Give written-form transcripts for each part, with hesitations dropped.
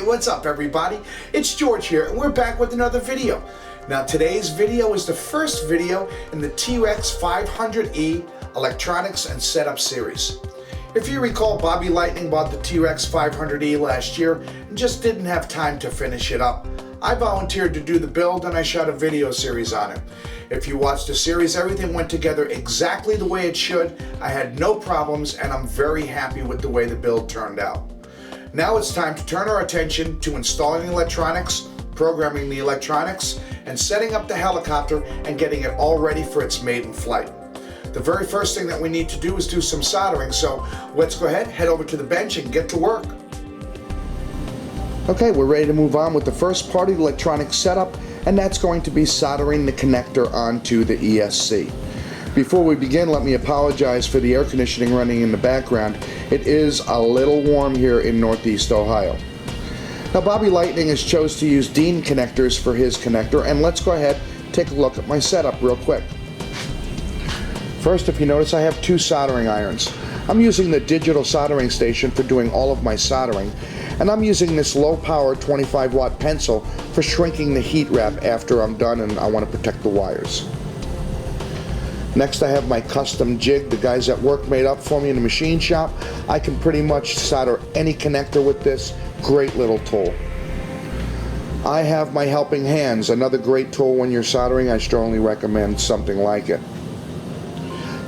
what's up everybody? It's George here and we're back with another video. Now today's video is the first video in the Trex 500E electronics and setup series. If you recall, Bobby Lightning bought the Trex 500E last year and just didn't have time to finish it up. I volunteered to do the build and I shot a video series on it. If you watched the series, everything went together exactly the way it should. I had no problems and I'm very happy with the way the build turned out. Now it's time to turn our attention to installing the electronics, programming the electronics, and setting up the helicopter and getting it all ready for its maiden flight. The very first thing that we need to do is do some soldering, so let's go ahead, head over to the bench and get to work. Okay, we're ready to move on with the first part of the electronic setup, and that's going to be soldering the connector onto the ESC. Before we begin, let me apologize for the air conditioning running in the background. It is a little warm here in Northeast Ohio. Now Bobby Lightning has chose to use Dean connectors for his connector, and let's go ahead and take a look at my setup real quick. First, if you notice, I have two soldering irons. I'm using the digital soldering station for doing all of my soldering, and I'm using this low power 25 watt pencil for shrinking the heat wrap after I'm done and I want to protect the wires. Next, I have my custom jig the guys at work made up for me in the machine shop. I can pretty much solder any connector with this great little tool. I have my helping hands, another great tool when you're soldering. I strongly recommend something like it.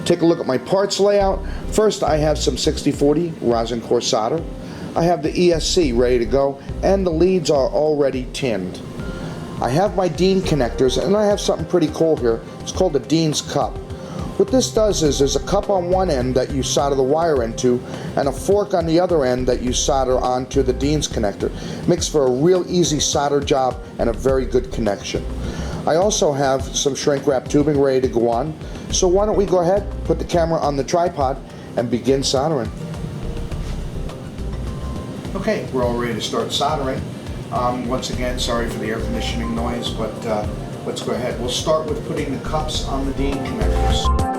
Take a look at my parts layout. First, I have some 6040 rosin core solder. I have the ESC ready to go, and the leads are already tinned. I have my Dean connectors, and I have something pretty cool here. It's called a Dean's cup. What this does is there's a cup on one end that you solder the wire into, and a fork on the other end that you solder onto the Dean's connector. Makes for a real easy solder job and a very good connection. I also have some shrink wrap tubing ready to go on, so why don't we go ahead, put the camera on the tripod, and begin soldering. Okay, we're all ready to start soldering. Once again, sorry for the air conditioning noise, but let's go ahead. We'll start with putting the cups on the Dean connectors.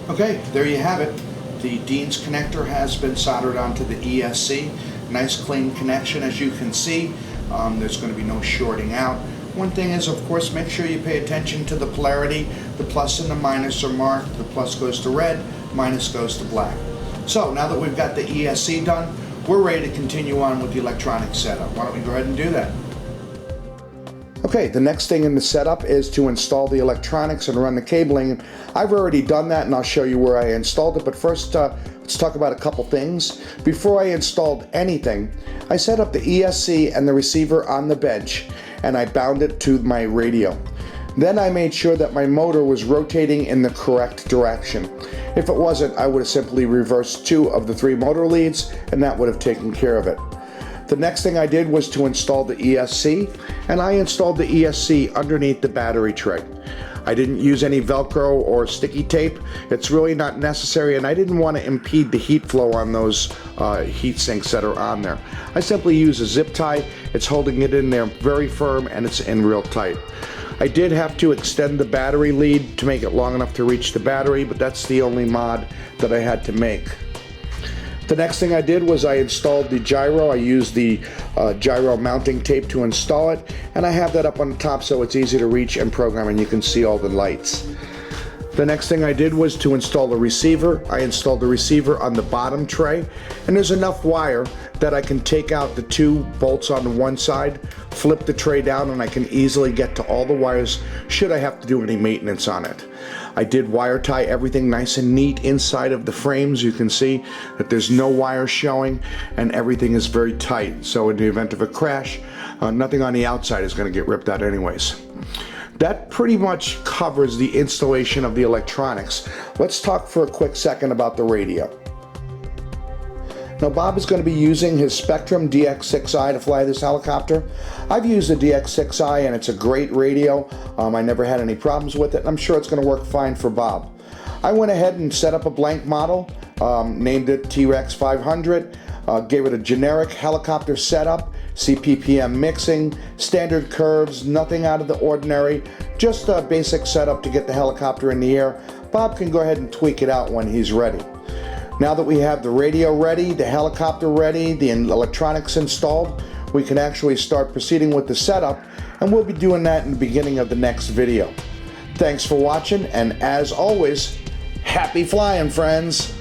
Okay, there you have it. The Dean's connector has been soldered onto the ESC. Nice clean connection, as you can see. There's going to be no shorting out. One thing is, of course, make sure you pay attention to the polarity. The plus and the minus are marked. The plus goes to red, minus goes to black. So now that we've got the ESC done, we're ready to continue on with the electronic setup. Why don't we go ahead and do that? Okay, the next thing in the setup is to install the electronics and run the cabling. I've already done that and I'll show you where I installed it, but first let's talk about a couple things. Before I installed anything, I set up the ESC and the receiver on the bench and I bound it to my radio. Then I made sure that my motor was rotating in the correct direction. If it wasn't, I would have simply reversed 2 of the 3 motor leads and that would have taken care of it. The next thing I did was to install the ESC, and I installed the ESC underneath the battery tray. I didn't use any Velcro or sticky tape. It's really not necessary, and I didn't want to impede the heat flow on those heat sinks that are on there. I simply use a zip tie. It's holding it in there very firm, and it's in real tight. I did have to extend the battery lead to make it long enough to reach the battery, but that's the only mod that I had to make. The next thing I did was I installed the gyro. I used the gyro mounting tape to install it, and I have that up on the top so it's easy to reach and program, and you can see all the lights. The next thing I did was to install the receiver. I installed the receiver on the bottom tray, and there's enough wire that I can take out the 2 bolts on the one side, flip the tray down, and I can easily get to all the wires should I have to do any maintenance on it. I did wire tie everything nice and neat inside of the frames. You can see that there's no wire showing and everything is very tight. So in the event of a crash, nothing on the outside is going to get ripped out anyways. That pretty much covers the installation of the electronics. Let's talk for a quick second about the radio. Now Bob is going to be using his Spectrum DX6i to fly this helicopter. I've used the DX6i and it's a great radio. I never had any problems with it, and I'm sure it's going to work fine for Bob. I went ahead and set up a blank model, named it Trex 500, gave it a generic helicopter setup, CPPM mixing, standard curves, nothing out of the ordinary, just a basic setup to get the helicopter in the air. Bob can go ahead and tweak it out when he's ready. Now that we have the radio ready, the helicopter ready, the electronics installed, we can actually start proceeding with the setup, and we'll be doing that in the beginning of the next video. Thanks for watching, and as always, happy flying, friends!